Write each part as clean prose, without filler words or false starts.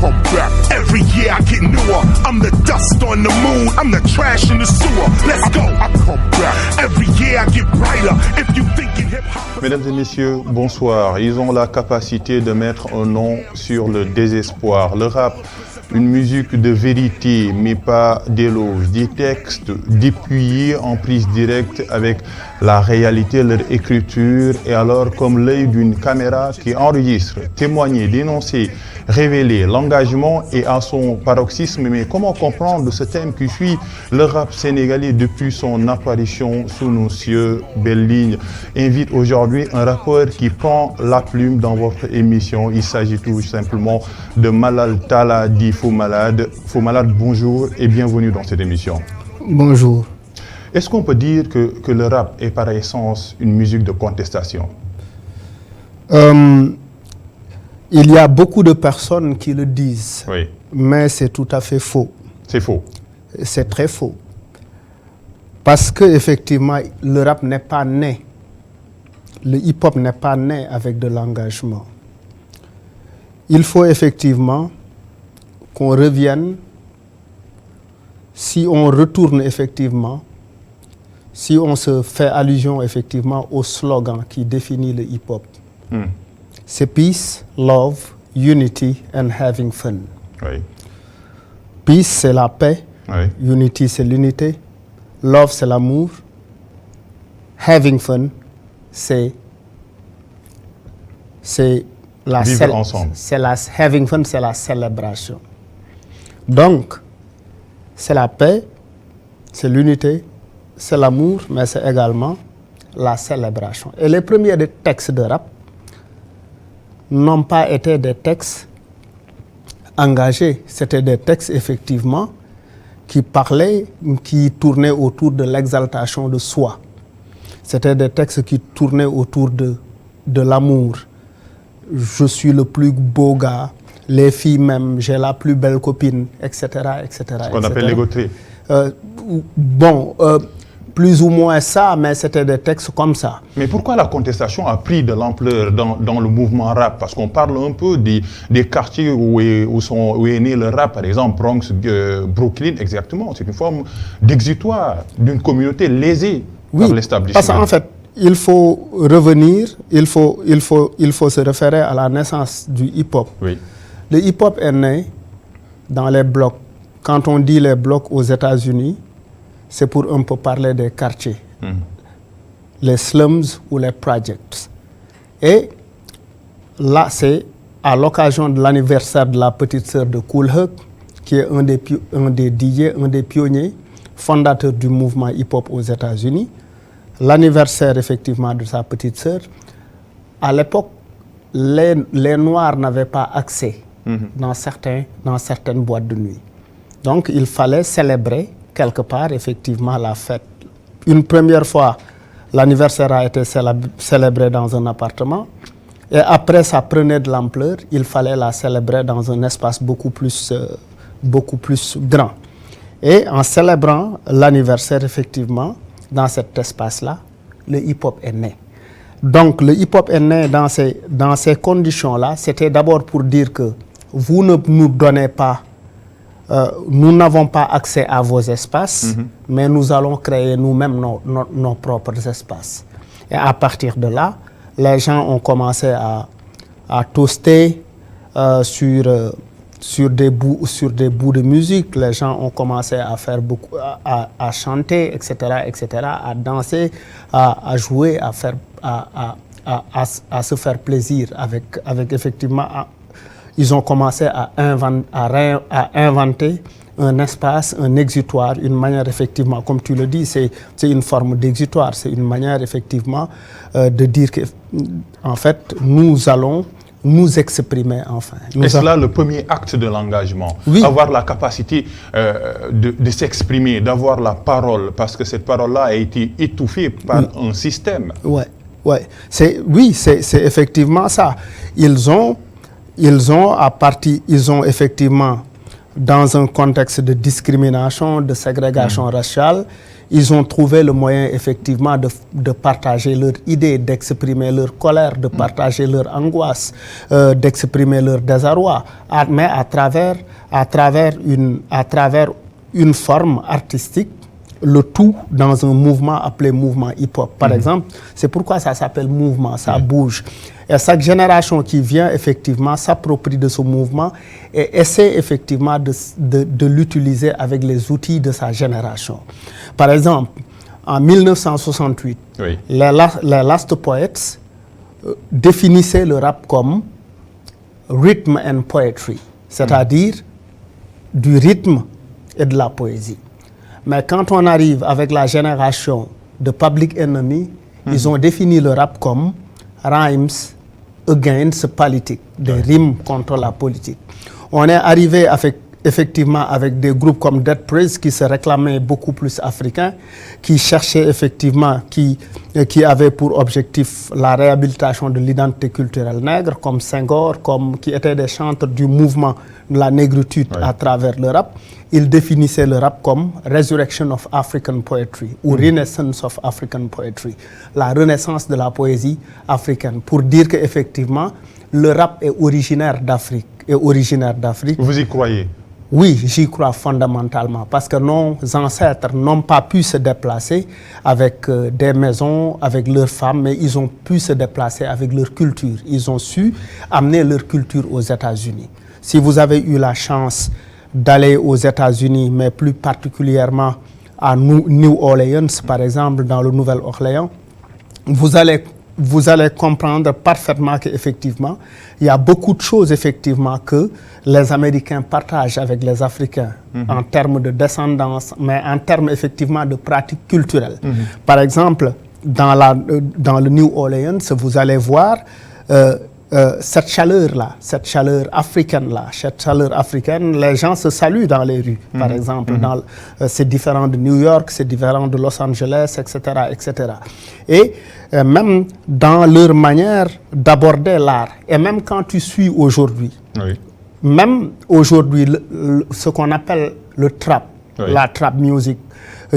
come back. Every year I get newer. I'm the dust on the moon. I'm the trash in the sewer. Let's go. I come back. Every year I get brighter. If you thinking hip hop. Mesdames et messieurs, bonsoir. Ils ont la capacité de mettre un nom sur le désespoir. Le rap, une musique de vérité, mais pas d'éloge. Des textes dépouillés en prise directe avec la réalité, leur écriture, et alors comme l'œil d'une caméra qui enregistre, témoigner, dénoncer, révéler. L'engagement est à son paroxysme, mais comment comprendre ce thème qui suit le rap sénégalais depuis son apparition sous nos cieux? Belle Ligne invite aujourd'hui un rappeur qui prend la plume dans votre émission. Il s'agit tout simplement de Malal Talla dit Faux Malade. Faux Malade, bonjour et bienvenue dans cette émission. Bonjour. Est-ce qu'on peut dire que le rap est par essence une musique de contestation? Il y a beaucoup de personnes qui le disent, Oui. Mais c'est tout à fait faux. C'est faux. C'est très faux. Parce que effectivement, le rap n'est pas né, le hip-hop n'est pas né avec de l'engagement. Il faut effectivement qu'on revienne, si on retourne effectivement, si on se fait allusion effectivement au slogan qui définit le hip-hop. C'est peace, love, unity and having fun. Oui. Peace, c'est la paix. Oui. Unity, c'est l'unité. Love, c'est l'amour. Having fun, c'est la vivre ensemble. Having fun, c'est la célébration. Donc, c'est la paix, c'est l'unité, c'est l'amour, mais c'est également la célébration. Et les premiers textes de rap n'ont pas été des textes engagés. C'était des textes, effectivement, qui parlaient, qui tournaient autour de l'exaltation de soi. C'était des textes qui tournaient autour de l'amour. Je suis le plus beau gars, les filles même, j'ai la plus belle copine, etc. etc. Ce qu'on appelle l'ego trip. Plus ou moins ça, mais c'était des textes comme ça. Mais pourquoi la contestation a pris de l'ampleur dans le mouvement rap? Parce qu'on parle un peu des quartiers où est né le rap, par exemple Bronx, Brooklyn, exactement. C'est une forme d'exutoire d'une communauté lésée par l'établissement. Parce qu'en fait, il faut revenir, il faut se référer à la naissance du hip-hop. Oui. Le hip-hop est né dans les blocs. Quand on dit les blocs aux États-Unis, c'est pour un peu parler des quartiers, les slums ou les projects. Et là, c'est à l'occasion de l'anniversaire de la petite sœur de Kool Herc, qui est un des DJ, un des pionniers, fondateurs du mouvement hip-hop aux États-Unis. L'anniversaire, effectivement, de sa petite sœur. À l'époque, les Noirs n'avaient pas accès dans certaines boîtes de nuit. Donc, il fallait célébrer quelque part, effectivement, la fête. Une première fois, l'anniversaire a été célébré dans un appartement. Et après, ça prenait de l'ampleur. Il fallait la célébrer dans un espace beaucoup plus grand. Et en célébrant l'anniversaire, effectivement, dans cet espace-là, le hip-hop est né. Donc, le hip-hop est né dans ces conditions-là. C'était d'abord pour dire que vous ne nous donnez pas, nous n'avons pas accès à vos espaces, mais nous allons créer nous-mêmes nos propres espaces. Et à partir de là, les gens ont commencé à toaster sur des bouts de musique. Les gens ont commencé à faire à chanter, etc., à danser, à jouer, à se faire plaisir avec effectivement. Ils ont commencé à inventer un espace, un exutoire, une manière effectivement, comme tu le dis, c'est une forme d'exutoire, c'est une manière effectivement de dire que, en fait, nous allons nous exprimer enfin. Est-ce là le premier acte de l'engagement? Oui. Avoir la capacité de s'exprimer, d'avoir la parole, parce que cette parole-là a été étouffée par un système. Ouais. C'est effectivement ça. Ils ont effectivement dans un contexte de discrimination, de ségrégation raciale, ils ont trouvé le moyen effectivement de partager leurs idées, d'exprimer leur colère, de partager leur angoisse, d'exprimer leur désarroi, mais à travers une forme artistique, le tout dans un mouvement appelé mouvement hip-hop. Par exemple, c'est pourquoi ça s'appelle mouvement, ça bouge. Et chaque génération qui vient effectivement s'approprie de ce mouvement et essaie effectivement de l'utiliser avec les outils de sa génération. Par exemple, en 1968, les Last Poets définissaient le rap comme rhythm and poetry, c'est-à-dire du rythme et de la poésie. Mais quand on arrive avec la génération de Public Enemy, ils ont défini le rap comme rhymes against politics, des rimes contre la politique. On est arrivé effectivement avec des groupes comme Dead Prez qui se réclamaient beaucoup plus africains, qui cherchaient effectivement, qui avaient pour objectif la réhabilitation de l'identité culturelle nègre, comme Senghor, qui étaient des chantres du mouvement de la négritude à travers le rap. Ils définissaient le rap comme Resurrection of African Poetry ou Renaissance of African Poetry, la renaissance de la poésie africaine, pour dire qu'effectivement, le rap est originaire d'Afrique. Vous y croyez? Oui, j'y crois fondamentalement parce que nos ancêtres n'ont pas pu se déplacer avec des maisons, avec leurs femmes, mais ils ont pu se déplacer avec leur culture. Ils ont su amener leur culture aux États-Unis. Si vous avez eu la chance d'aller aux États-Unis, mais plus particulièrement à New Orleans, par exemple, dans le Nouvelle-Orléans, vous allez comprendre parfaitement qu'effectivement, il y a beaucoup de choses effectivement que les Américains partagent avec les Africains en termes de descendance, mais en termes effectivement de pratiques culturelles. Par exemple, dans le New Orleans, vous allez voir cette chaleur-là, cette chaleur africaine, les gens se saluent dans les rues, par exemple. C'est différent de New York, c'est différent de Los Angeles, etc., etc. Et même dans leur manière d'aborder l'art, et même quand tu suis aujourd'hui, même aujourd'hui, ce qu'on appelle le trap, la trap music,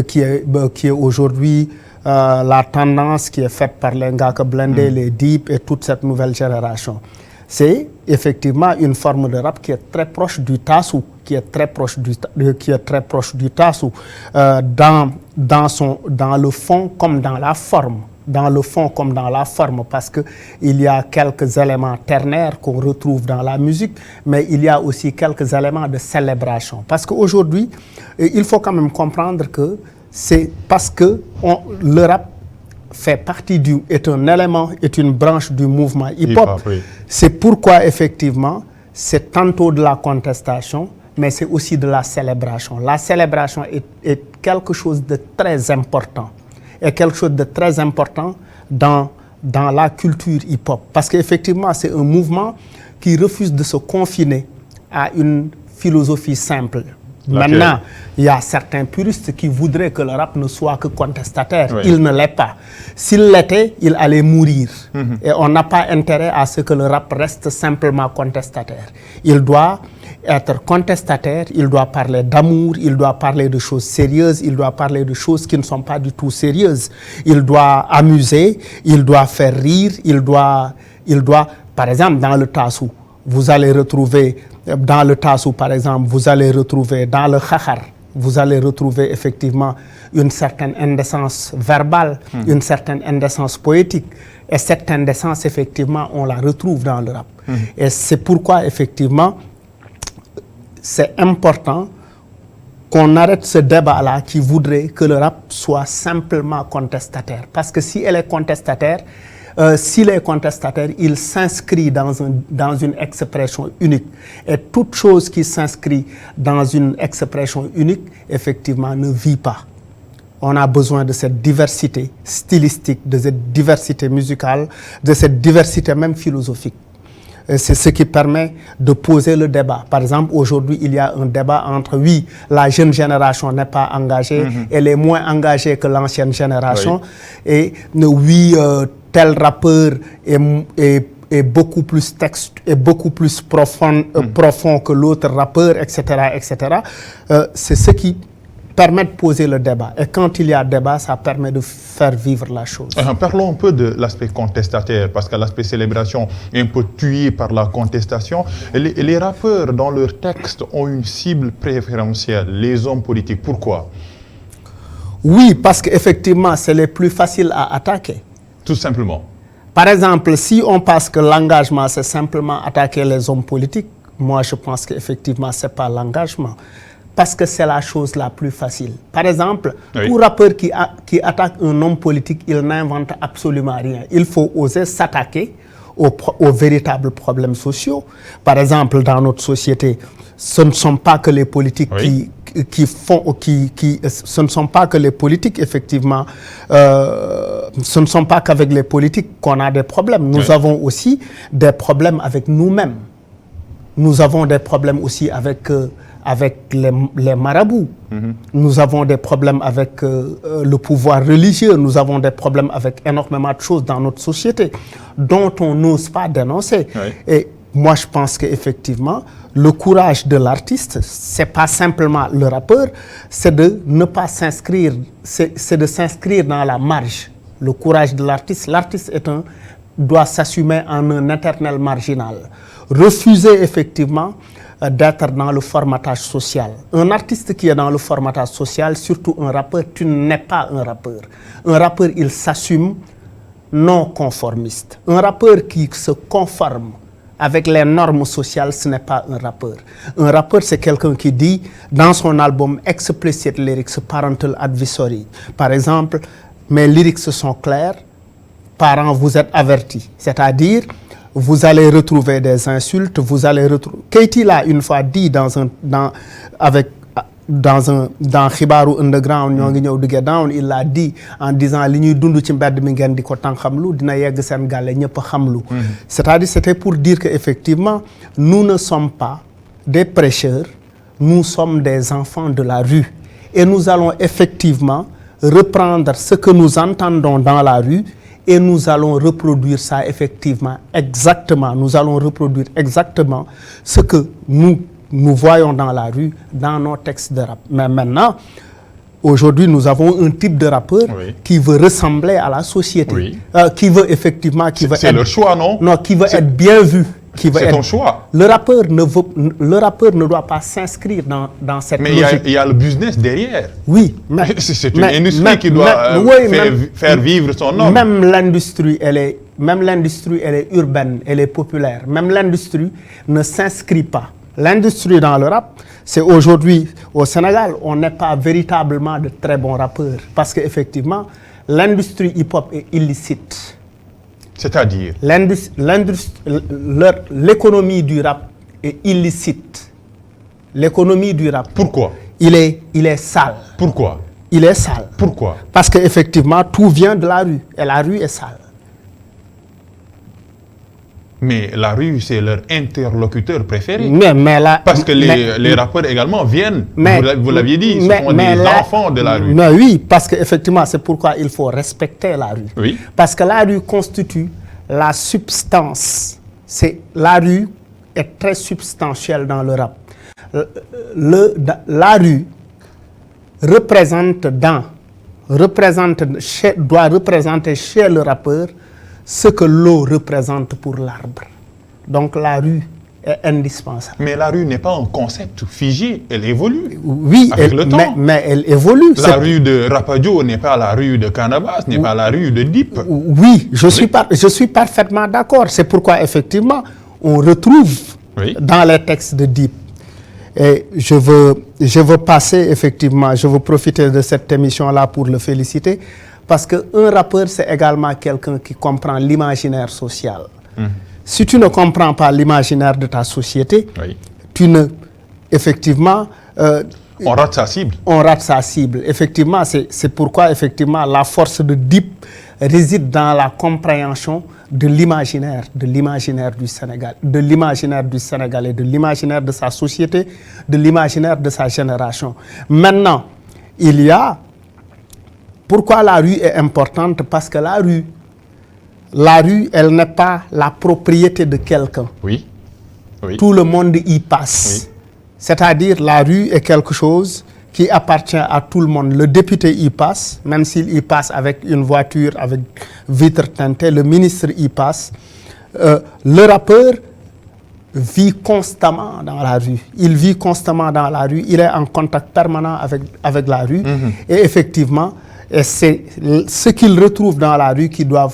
qui est aujourd'hui la tendance qui est faite par les Ngaka Blindé, les Deep et toute cette nouvelle génération. C'est effectivement une forme de rap qui est très proche du tassou, qui est très proche du tassou dans le fond comme dans la forme. Dans le fond comme dans la forme, parce qu'il y a quelques éléments ternaires qu'on retrouve dans la musique, mais il y a aussi quelques éléments de célébration. Parce qu'aujourd'hui, il faut quand même comprendre que c'est parce que le rap fait partie est un élément, est une branche du mouvement hip-hop. C'est pourquoi, effectivement, c'est tantôt de la contestation, mais c'est aussi de la célébration. La célébration est quelque chose de très important. Et quelque chose de très important dans la culture hip-hop. Parce qu'effectivement, c'est un mouvement qui refuse de se confiner à une philosophie simple. Maintenant, il y a certains puristes qui voudraient que le rap ne soit que contestataire. Il ne l'est pas. S'il l'était, il allait mourir. Et on n'a pas intérêt à ce que le rap reste simplement contestataire. Il doit être contestataire, il doit parler d'amour, il doit parler de choses sérieuses, il doit parler de choses qui ne sont pas du tout sérieuses. Il doit amuser, il doit faire rire, il doit, par exemple, dans le tassou, vous allez retrouver, dans le tassou, par exemple, vous allez retrouver dans le khachar, vous allez retrouver effectivement une certaine indécence verbale, une certaine indécence poétique. Et cette indécence, effectivement, on la retrouve dans le rap. Et c'est pourquoi, effectivement, c'est important qu'on arrête ce débat-là qui voudrait que le rap soit simplement contestataire. Parce que si elle est contestataire, s'il est contestataire, il s'inscrit dans une expression unique. Et toute chose qui s'inscrit dans une expression unique, effectivement, ne vit pas. On a besoin de cette diversité stylistique, de cette diversité musicale, de cette diversité même philosophique. C'est ce qui permet de poser le débat. Par exemple, aujourd'hui, il y a un débat entre, oui, la jeune génération n'est pas engagée, elle est moins engagée que l'ancienne génération, et oui, tel rappeur est beaucoup plus profond que l'autre rappeur, etc., etc. C'est ce qui permet de poser le débat. Et quand il y a débat, ça permet de faire vivre la chose. Parlons un peu de l'aspect contestataire, parce que l'aspect célébration est un peu tué par la contestation. Et les rappeurs, dans leurs textes, ont une cible préférentielle, les hommes politiques. Pourquoi? Oui, parce qu'effectivement, c'est les plus faciles à attaquer. Tout simplement. Par exemple, si on pense que l'engagement, c'est simplement attaquer les hommes politiques, moi, je pense qu'effectivement, ce n'est pas l'engagement. Parce que c'est la chose la plus facile. Par exemple, pour rappeur qui attaque un homme politique, il n'invente absolument rien. Il faut oser s'attaquer aux véritables problèmes sociaux. Par exemple, dans notre société, ce ne sont pas que les politiques ce ne sont pas que les politiques, effectivement, ce ne sont pas qu'avec les politiques qu'on a des problèmes. Nous avons aussi des problèmes avec nous-mêmes. Nous avons des problèmes aussi avec les marabouts. Nous avons des problèmes avec le pouvoir religieux. Nous avons des problèmes avec énormément de choses dans notre société dont on n'ose pas dénoncer. Et moi, je pense qu'effectivement, le courage de l'artiste, ce n'est pas simplement le rappeur, c'est de ne pas s'inscrire, c'est de s'inscrire dans la marge. Le courage de l'artiste, doit s'assumer en un éternel marginal. Refuser effectivement d'être dans le formatage social. Un artiste qui est dans le formatage social, surtout un rappeur, tu n'es pas un rappeur. Un rappeur, il s'assume non conformiste. Un rappeur qui se conforme avec les normes sociales, ce n'est pas un rappeur. Un rappeur, c'est quelqu'un qui dit dans son album Explicit Lyrics Parental Advisory, par exemple, mes lyrics sont clairs, parents, vous êtes avertis. C'est-à-dire, vous allez retrouver des insultes, vous allez retrouver... Keyti l'a une fois dit dans Xibaru Underground, ñoo ngi ñëw digge down, il l'a dit en disant li ñuy dund ci mbedd mi ngeen di ko tànqamlu dina yegg seen gàlle ñëpp xamlu. C'est-à-dire, c'était pour dire qu'effectivement, nous ne sommes pas des prêcheurs, nous sommes des enfants de la rue. Et nous allons effectivement reprendre ce que nous entendons dans la rue et nous allons reproduire ça effectivement, exactement. Nous allons reproduire exactement ce que nous voyons dans la rue, dans nos textes de rap. Mais maintenant, aujourd'hui, nous avons un type de rappeur qui veut ressembler à la société, qui veut effectivement... C'est leur choix, non? Non, qui veut être bien vu. C'est ton choix. Le rappeur ne doit pas s'inscrire dans cette logique. Mais il y a le business derrière. Oui. C'est une industrie qui doit faire vivre son homme. Même l'industrie, elle est urbaine, elle est populaire. Même l'industrie ne s'inscrit pas. L'industrie dans le rap, c'est aujourd'hui, au Sénégal, on n'est pas véritablement de très bons rappeurs. Parce qu'effectivement, l'industrie hip-hop est illicite. C'est-à-dire? L'économie du rap est illicite. L'économie du rap. Pourquoi? Il est sale. Pourquoi? Il est sale. Pourquoi? Parce qu'effectivement, tout vient de la rue. Et la rue est sale. Mais la rue, c'est leur interlocuteur préféré. Parce que les rappeurs également viennent, vous l'aviez dit, ce sont des enfants de la rue. Mais oui, parce qu'effectivement, c'est pourquoi il faut respecter la rue. Oui. Parce que la rue constitue la substance. La rue est très substantielle dans le rap. La rue doit représenter chez le rappeur ce que l'eau représente pour l'arbre. Donc la rue est indispensable. Mais la rue n'est pas un concept figé, elle évolue. Oui, avec le temps. Mais elle évolue. La rue de Rapadio n'est pas la rue de Canabas, n'est pas la rue de Dip. Oui, je suis parfaitement d'accord. C'est pourquoi effectivement, on retrouve dans les textes de Dip. Et je veux passer effectivement, je veux profiter de cette émission-là pour le féliciter. Parce qu'un rappeur, c'est également quelqu'un qui comprend l'imaginaire social. Si tu ne comprends pas l'imaginaire de ta société, effectivement... on rate sa cible. On rate sa cible. Effectivement, c'est pourquoi effectivement, la force de Dip réside dans la compréhension de l'imaginaire du Sénégal, de l'imaginaire du Sénégalais, de l'imaginaire de sa société, de l'imaginaire de sa génération. Maintenant, il y a... Pourquoi la rue est importante? Parce que la rue la rue, elle n'est pas la propriété de quelqu'un. Oui. Oui. Tout le monde y passe. Oui. C'est-à-dire la rue est quelque chose qui appartient à tout le monde. Le député y passe, même s'il y passe avec une voiture, avec vitre teintée, le ministre y passe. Le rappeur vit constamment dans la rue. Il vit constamment dans la rue. Il est en contact permanent avec la rue. Et effectivement, c'est ce qu'il retrouve dans la rue qui doit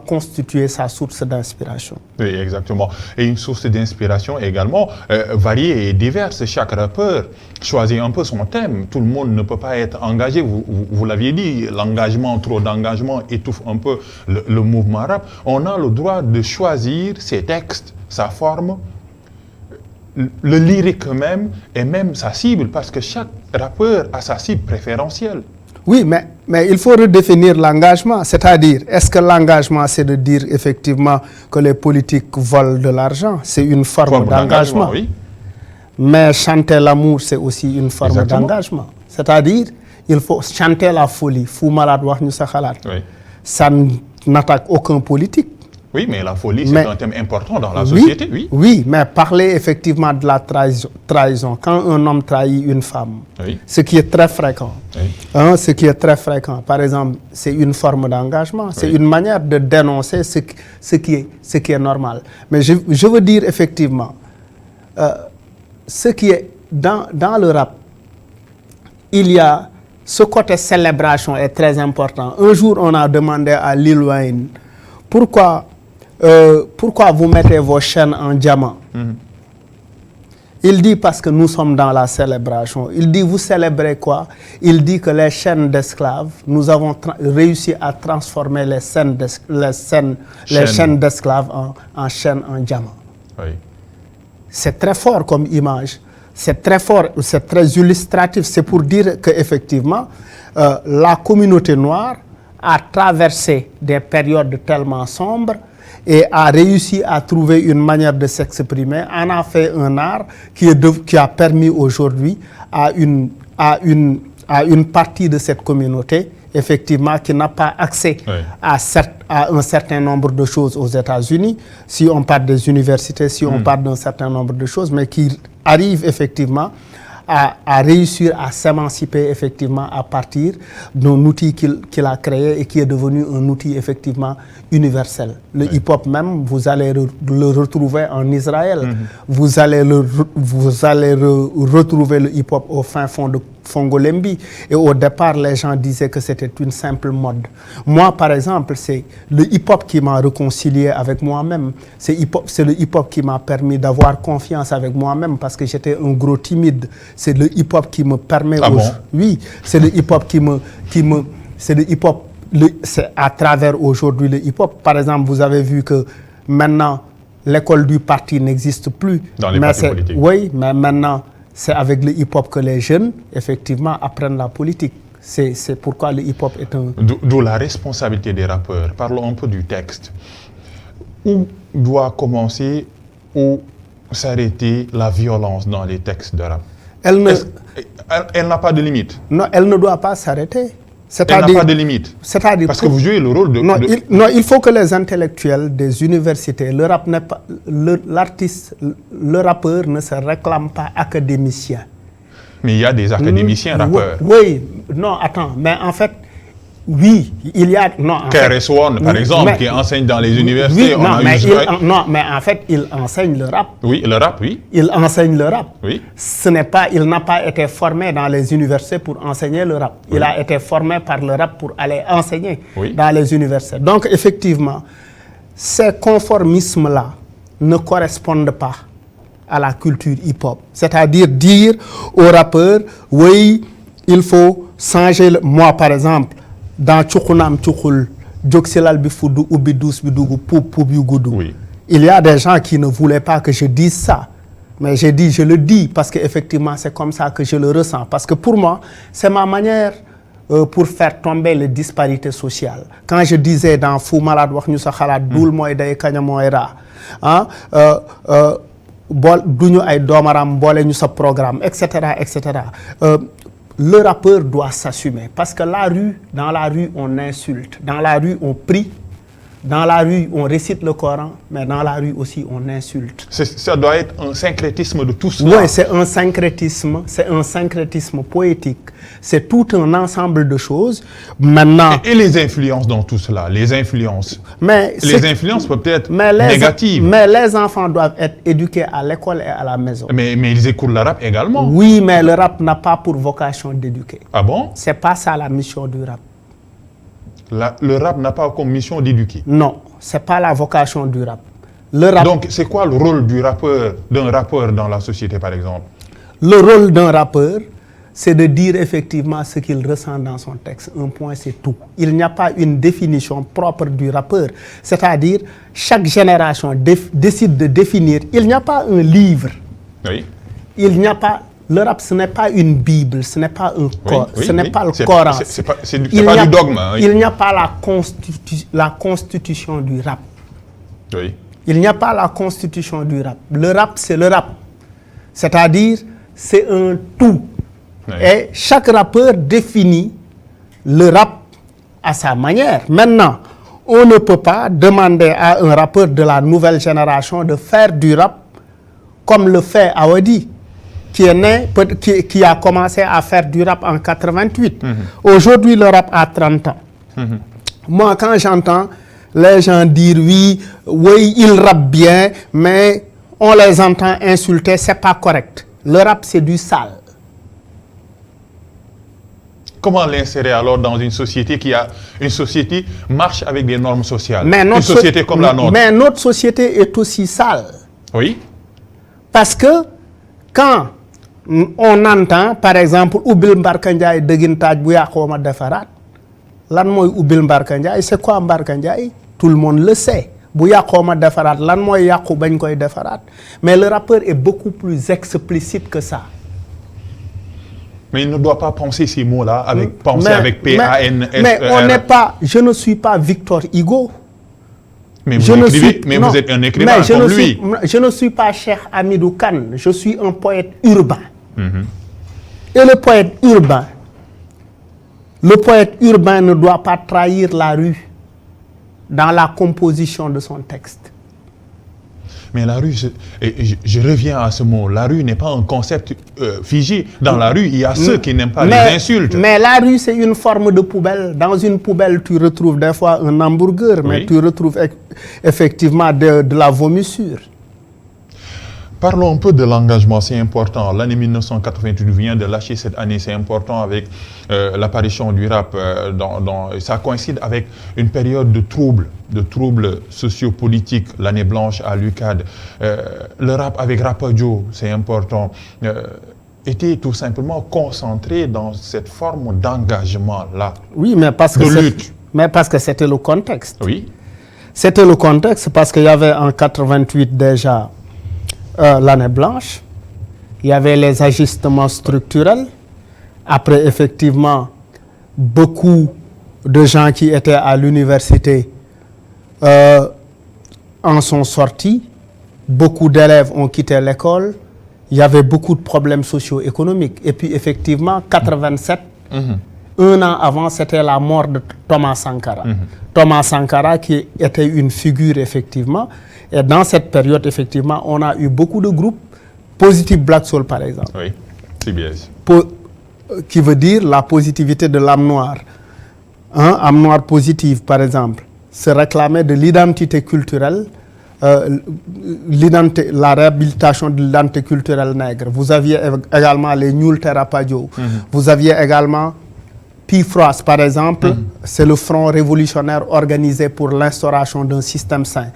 constituer sa source d'inspiration. Oui, exactement. Et une source d'inspiration également variée et diverse. Chaque rappeur choisit un peu son thème. Tout le monde ne peut pas être engagé. Vous l'aviez dit, l'engagement, trop d'engagement étouffe un peu le mouvement rap. On a le droit de choisir ses textes, sa forme, le lyrique même, et même sa cible, parce que chaque rappeur a sa cible préférentielle. Oui, mais il faut redéfinir l'engagement. C'est-à-dire, est-ce que l'engagement, c'est de dire effectivement que les politiques volent de l'argent? C'est une forme d'engagement. Oui. Mais chanter l'amour, c'est aussi une forme d'engagement. C'est-à-dire, il faut chanter la folie. Fou malade, wax ñu sa xalaat. Ça n'attaque aucun politique. Oui, mais la folie, c'est un thème important dans la société, oui. Oui, mais parler effectivement de la trahison, quand un homme trahit une femme, ce qui est très fréquent, ce qui est très fréquent, par exemple, c'est une forme d'engagement, c'est une manière de dénoncer ce qui est normal. Mais je veux dire effectivement, ce qui est dans le rap, il y a ce côté célébration est très important. Un jour, on a demandé à Lil Wayne, pourquoi vous mettez vos chaînes en diamant? Il dit parce que nous sommes dans la célébration. Il dit, vous célébrez quoi? Il dit que les chaînes d'esclaves, nous avons réussi à transformer les chaînes d'esclaves en chaînes en diamant. Oui. C'est très fort comme image. C'est très fort, c'est très illustratif. C'est pour dire qu'effectivement, la communauté noire a traversé des périodes tellement sombres et a réussi à trouver une manière de s'exprimer, en a fait un art qui a permis aujourd'hui à une partie de cette communauté, effectivement, qui n'a pas accès à un certain nombre de choses aux États-Unis, si on parle des universités, si on parle d'un certain nombre de choses, mais qui arrive effectivement à réussir à s'émanciper effectivement à partir d'un outil qu'il a créé et qui est devenu un outil effectivement universel. Le hip-hop même, vous allez le retrouver en Israël. Vous allez retrouver le hip-hop au fin fond de Fongolembi. Et au départ, les gens disaient que c'était une simple mode. Moi, par exemple, c'est le hip-hop qui m'a réconcilié avec moi-même. C'est le hip-hop qui m'a permis d'avoir confiance avec moi-même parce que j'étais un gros timide. C'est le hip-hop qui me permet... Oui, c'est le hip-hop c'est le hip-hop... C'est à travers aujourd'hui le hip-hop. Par exemple, vous avez vu que maintenant, l'école du parti n'existe plus. Dans les partis politiques. Oui, mais maintenant... C'est avec le hip-hop que les jeunes, effectivement, apprennent la politique. C'est pourquoi le hip-hop est un... D'où la responsabilité des rappeurs. Parlons un peu du texte. Où doit commencer ou s'arrêter la violence dans les textes de rap? Elle n'a pas de limite. Non, elle ne doit pas s'arrêter. Elle n'a pas de limite. Parce que vous jouez le rôle de... Non, il faut que les intellectuels des universités, le rappeur ne se réclame pas académicien. Mais il y a des académiciens rappeurs. Oui, non, attends, mais en fait, oui, il y a... KRS-One, par exemple, qui enseigne dans les universités. Oui, mais en fait, il enseigne le rap. Oui, le rap, oui. Il enseigne le rap. Oui. Il n'a pas été formé dans les universités pour enseigner le rap. Oui. Il a été formé par le rap pour aller enseigner dans les universités. Donc, effectivement, ces conformismes-là ne correspondent pas à la culture hip-hop. C'est-à-dire dire aux rappeurs, oui, il faut changer... Moi, par exemple, dans Tchoukounam Tchoukoul, Djoksilal Bifoudou, Ubidous Bidougou, Poup Yugoudou, il y a des gens qui ne voulaient pas que je dise ça. Mais je le dis parce qu'effectivement, c'est comme ça que je le ressens. Parce que pour moi, c'est ma manière pour faire tomber les disparités sociales. Quand je disais dans Fou Malade, Wachnou Sakhalat, Doul Moïdaï Kanya Moïra, Dounou Aï Domaram, Bolé Nous sa programme, etc. Le rappeur doit s'assumer parce que dans la rue, on insulte, dans la rue, on prie, Dans la rue, on récite le Coran, mais dans la rue aussi, on insulte. Ça doit être un syncrétisme de tout cela. Oui, c'est un syncrétisme poétique. C'est tout un ensemble de choses. Maintenant... Et les influences dans tout cela, les influences. Les influences peuvent être négatives. Mais les enfants doivent être éduqués à l'école et à la maison. Mais ils écoutent le rap également. Oui, mais le rap n'a pas pour vocation d'éduquer. Ah bon? C'est pas ça la mission du rap. Le rap n'a pas comme mission d'éduquer. Non, c'est pas la vocation du rap. Donc, c'est quoi le rôle d'un rappeur dans la société, par exemple? Le rôle d'un rappeur, c'est de dire effectivement ce qu'il ressent dans son texte. Un point, c'est tout. Il n'y a pas une définition propre du rappeur. C'est-à-dire, chaque génération décide de définir. Il n'y a pas un livre. Oui. Il n'y a pas... Le rap, ce n'est pas une Bible, ce n'est pas un Coran, ce n'est pas le Coran. C'est pas du dogme. Oui. Il n'y a pas la constitution du rap. Oui. Il n'y a pas la constitution du rap. Le rap, c'est le rap. C'est-à-dire, c'est un tout. Oui. Et chaque rappeur définit le rap à sa manière. Maintenant, on ne peut pas demander à un rappeur de la nouvelle génération de faire du rap comme le fait Awadi, qui a commencé à faire du rap en 88. Aujourd'hui, le rap a 30 ans. Moi, quand j'entends les gens dire oui, ils rappent bien, mais on les entend insulter, c'est pas correct. Le rap, c'est du sale. Comment l'insérer alors dans une société une société marche avec des normes sociales? Une société comme la nôtre. Mais notre société est aussi sale. Oui. Parce que quand on entend, par exemple, Oubil Mbarkandiaï de Gintaj Bouya Khoma Defarat, lan moy Oubil Mbarkandiaï, c'est quoi Mbarkandiaï? Tout le monde le sait. Bouya Khoma Defarat, lan moy Yakou Bagn Koy Defarat. Mais le rappeur est beaucoup plus explicite que ça. Mais il ne doit pas penser ces mots-là avec P-A-N-S. Mais on n'est pas, je ne suis pas Victor Hugo. Mais vous êtes un écrivain comme lui. Je ne suis pas Cheikh Hamidou Kane, je suis un poète urbain. Et le poète urbain ne doit pas trahir la rue dans la composition de son texte. Mais la rue, je reviens à ce mot, la rue n'est pas un concept figé. Dans la rue, il y a ceux qui n'aiment pas les insultes. Mais la rue, c'est une forme de poubelle. Dans une poubelle, tu retrouves des fois un hamburger, mais tu retrouves effectivement de la vomissure. Parlons un peu de l'engagement, c'est important. L'année 1988 vient de lâcher cette année, c'est important avec l'apparition du rap. Ça coïncide avec une période de troubles sociopolitiques, l'année blanche à l'UCAD. Le rap avec Rapadio, c'est important. Était tout simplement concentré dans cette forme d'engagement-là. Oui, mais parce que c'était le contexte. Oui. C'était le contexte parce qu'il y avait en 88 déjà l'année blanche, il y avait les ajustements structurels. Après, effectivement, beaucoup de gens qui étaient à l'université en sont sortis. Beaucoup d'élèves ont quitté l'école. Il y avait beaucoup de problèmes socio-économiques. Et puis, effectivement, 87, un an avant, c'était la mort de Thomas Sankara. Thomas Sankara, qui était une figure, effectivement. Et dans cette période, effectivement, on a eu beaucoup de groupes, Positive Black Soul, par exemple. Oui, CBS. Qui veut dire la positivité de l'âme noire. Âme noire positive, par exemple, se réclamait de l'identité culturelle, la réhabilitation de l'identité culturelle nègre. Vous aviez également les Nul Terapadio. Vous aviez également Pifrost, par exemple, c'est le front révolutionnaire organisé pour l'instauration d'un système sain.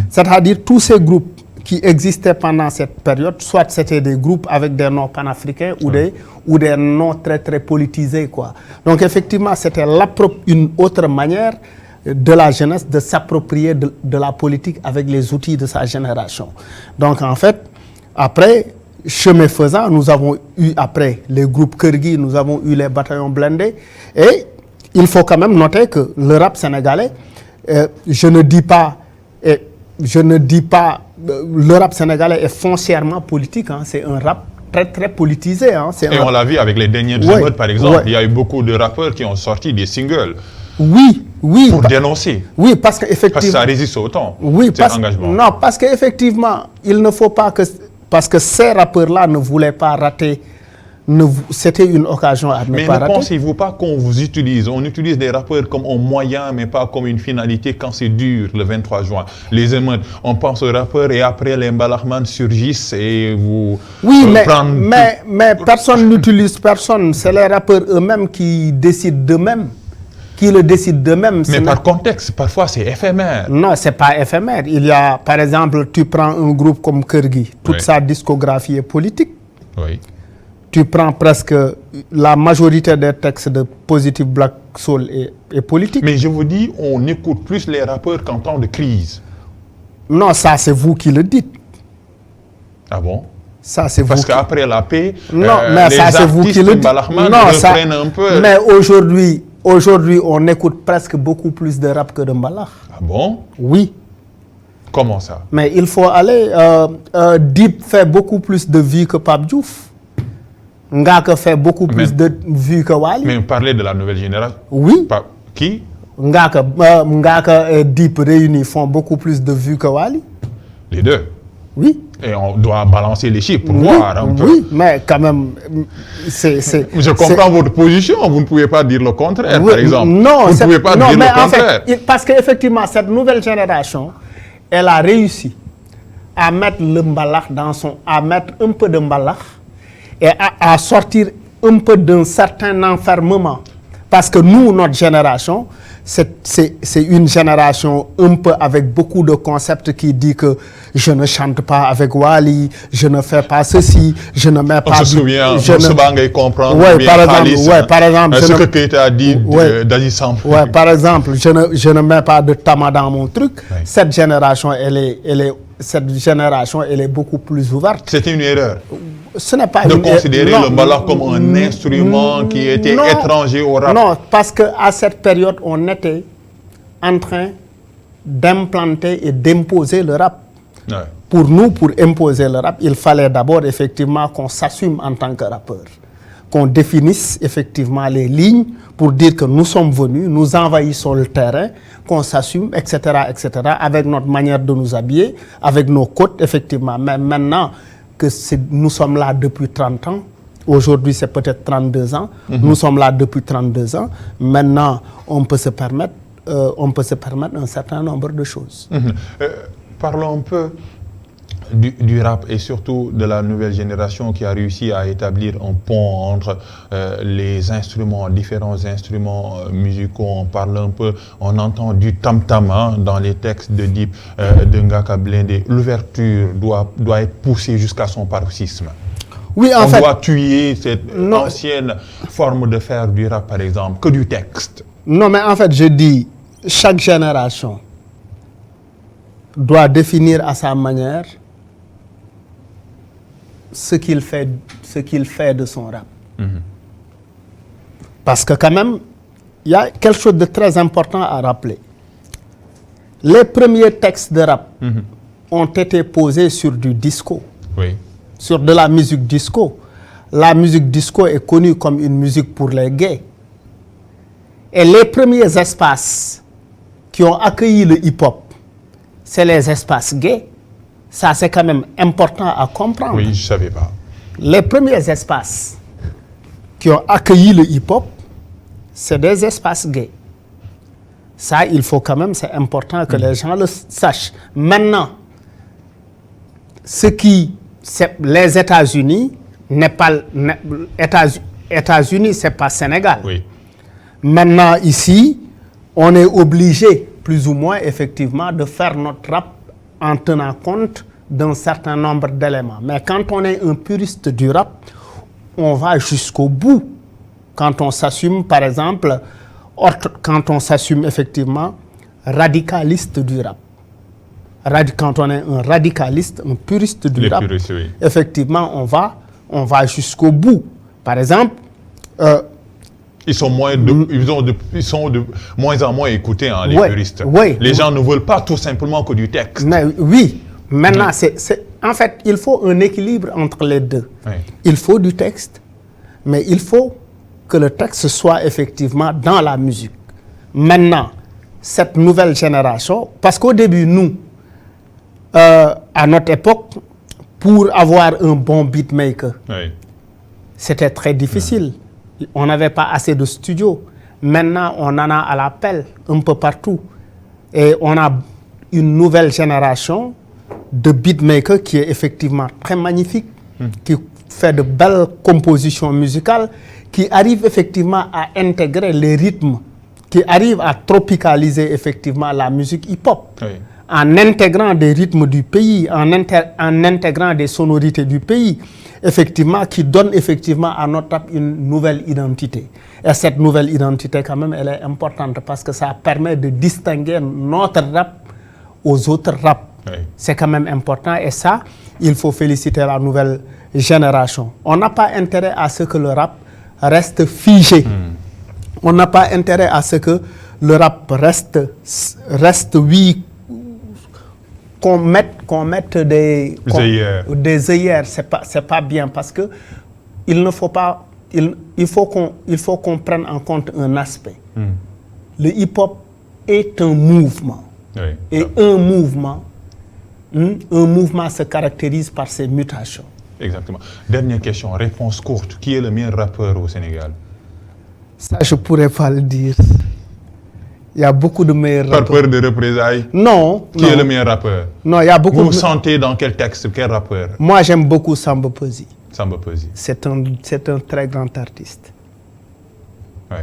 C'est-à-dire tous ces groupes qui existaient pendant cette période, soit c'était des groupes avec des noms panafricains ou des noms très très politisés, quoi. Donc effectivement, c'était une autre manière de la jeunesse de s'approprier de la politique avec les outils de sa génération. Donc en fait, après, chemin faisant, nous avons eu après les groupes Kergui, nous avons eu les bataillons blindés. Et il faut quand même noter que le rap sénégalais, je ne dis pas, le rap sénégalais est foncièrement politique, c'est un rap très très politisé. On l'a vu avec les dernières émeutes par exemple, il y a eu beaucoup de rappeurs qui ont sorti des singles. Oui, Oui. Pour dénoncer. Oui, parce qu'effectivement... Parce que ça résiste au temps, oui, cet engagement. Non, parce qu'effectivement, il ne faut pas que... Parce que ces rappeurs-là ne voulaient pas rater... C'était une occasion à ne pas rater. Mais ne pensez-vous pas qu'on vous utilise? On utilise des rappeurs comme un moyen, mais pas comme une finalité quand c'est dur, le 23 juin. Les émeutes, on pense aux rappeurs et après les Mbalakman surgissent et vous... Oui, mais personne n'utilise personne. C'est les rappeurs eux-mêmes qui décident d'eux-mêmes. Qui le décident d'eux-mêmes. Mais par contexte, parfois c'est éphémère. Non, c'est pas éphémère. Il y a, par exemple, tu prends un groupe comme Kergui, toute sa discographie est politique. Oui. Tu prends presque la majorité des textes de Positive Black Soul est politique. Mais je vous dis, on écoute plus les rappeurs qu'en temps de crise. Non, ça c'est vous qui le dites. Ah bon? Ça c'est vous. Parce qu'après la paix, non, mais ça c'est vous qui le dites. Non, ça. Un peu. Mais aujourd'hui, on écoute presque beaucoup plus de rap que de Mbalakh. Ah bon? Oui. Comment ça? Mais il faut aller. Dip fait beaucoup plus de vues que Pape Diouf. Ngaka fait beaucoup plus de vues que Wali. Mais parler de la nouvelle génération? Oui. Qui? Ngaka et Dip réunis font beaucoup plus de vues que Wali. Les deux? Oui. Et on doit balancer les chiffres pour voir un peu. Oui, mais quand même, Je comprends votre position, vous ne pouvez pas dire le contraire, par exemple. Non, vous ne pouvez pas dire le contraire. En fait, parce qu'effectivement, cette nouvelle génération, elle a réussi à mettre le Mbalakh à mettre un peu de Mbalakh et à sortir un peu d'un certain enfermement. Parce que nous, notre génération, c'est une génération un peu avec beaucoup de concepts qui dit que je ne chante pas avec Wali, je ne fais pas ceci, je ne mets pas... On se souvient, comprendre par exemple, ce que Keita a dit d'Aziz Samb. Oui, par exemple, je ne mets pas de tama dans mon truc. Oui. Cette génération, elle est beaucoup plus ouverte. C'était une erreur. Ce n'est pas de considérer le Mbalakh comme un instrument qui était étranger au rap. Non, parce qu'à cette période, on était en train d'implanter et d'imposer le rap. Ouais. Pour nous, pour imposer le rap, il fallait d'abord effectivement qu'on s'assume en tant que rappeur. Qu'on définisse effectivement les lignes pour dire que nous sommes venus, nous envahissons le terrain, qu'on s'assume, etc., etc., avec notre manière de nous habiller, avec nos côtes, effectivement. Mais maintenant que nous sommes là depuis 30 ans, aujourd'hui c'est peut-être 32 ans, nous sommes là depuis 32 ans, maintenant on peut se permettre un certain nombre de choses. Parlons un peu du rap et surtout de la nouvelle génération qui a réussi à établir un pont entre les instruments, différents instruments musicaux. On parle un peu, on entend du tam-tam dans les textes de Dip, de Ngaka Blindé. L'ouverture doit être poussée jusqu'à son paroxysme. Oui, on doit tuer cette ancienne forme de faire du rap, par exemple, que du texte. Non, mais en fait, je dis, chaque génération doit définir à sa manière ce qu'il fait de son rap. Parce que quand même, il y a quelque chose de très important à rappeler. Les premiers textes de rap ont été posés sur du disco, sur de la musique disco. La musique disco est connue comme une musique pour les gays. Et les premiers espaces qui ont accueilli le hip-hop, c'est les espaces gays. Ça, c'est quand même important à comprendre. Oui, je ne savais pas. Les premiers espaces qui ont accueilli le hip-hop, c'est des espaces gays. Ça, il faut quand même, c'est important que les gens le sachent. Maintenant, les États-Unis, États-Unis, c'est pas Sénégal. Oui. Maintenant, ici, on est obligé, plus ou moins, effectivement, de faire notre rap en tenant compte d'un certain nombre d'éléments. Mais quand on est un puriste du rap, on va jusqu'au bout. Quand on s'assume, par exemple, quand on s'assume effectivement radicaliste du rap. Quand on est un radicaliste, un puriste du rap, puristes, oui. Effectivement, on va jusqu'au bout. Par exemple... Ils sont de moins en moins écoutés, hein, les puristes. Oui, les gens ne veulent pas tout simplement que du texte. Mais oui, maintenant, en fait, il faut un équilibre entre les deux. Oui. Il faut du texte, mais il faut que le texte soit effectivement dans la musique. Maintenant, cette nouvelle génération, parce qu'au début, nous, à notre époque, pour avoir un bon beatmaker, Oui. c'était très difficile. On n'avait pas assez de studios. Maintenant, on en a à l'appel un peu partout. Et on a une nouvelle génération de beatmakers qui est effectivement très magnifique, qui fait de belles compositions musicales, qui arrive effectivement à intégrer les rythmes, qui arrive à tropicaliser effectivement la musique hip-hop, Oui. en intégrant des rythmes du pays, en intégrant des sonorités du pays, effectivement, qui donne effectivement à notre rap une nouvelle identité. Et cette nouvelle identité, quand même, elle est importante parce que ça permet de distinguer notre rap aux autres raps. Oui. C'est quand même important et ça, il faut féliciter la nouvelle génération. On n'a pas intérêt à ce que le rap reste figé. On n'a pas intérêt à ce que le rap reste oui, qu'on mette des œillères. C'est pas bien parce que il ne faut pas, il faut qu'on prenne en compte un aspect. Le hip-hop est un mouvement. Oui. Et un mouvement se caractérise par ses mutations. Exactement. Dernière question, réponse courte. Qui est le meilleur rappeur au Sénégal? Ça, je ne pourrais pas le dire. Il y a beaucoup de meilleurs Par rappeurs. peur de représailles? Non. Qui est le meilleur rappeur? Non, il y a beaucoup Vous sentez dans quel texte, quel rappeur? Moi, j'aime beaucoup Samba Peuzzi. Samba Peuzzi. C'est un très grand artiste. Oui.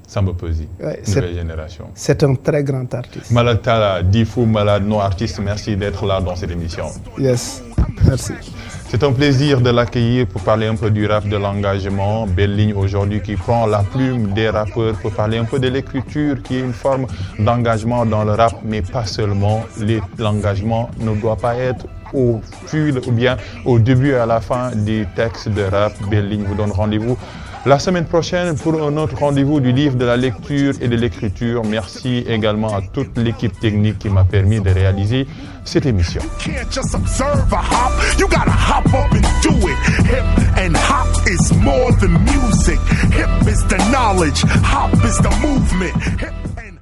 Samba Peuzzi, Ouais, nouvelle génération. C'est un très grand artiste. Malal Talla, Difou, Malade, nos artistes, merci d'être là dans cette émission. Yes, merci. C'est un plaisir de l'accueillir pour parler un peu du rap, de l'engagement. Belle ligne aujourd'hui qui prend la plume des rappeurs pour parler un peu de l'écriture qui est une forme d'engagement dans le rap, mais pas seulement. L'engagement ne doit pas être au fil ou bien au début et à la fin des textes de rap. Belle ligne vous donne rendez-vous la semaine prochaine pour un autre rendez-vous du livre de la lecture et de l'écriture. Merci également à toute l'équipe technique qui m'a permis de réaliser cette émission. Can't just observe a hop, you gotta hop up and do it. Hip and hop is more than music. Hip is the knowledge, hop is the movement. Hip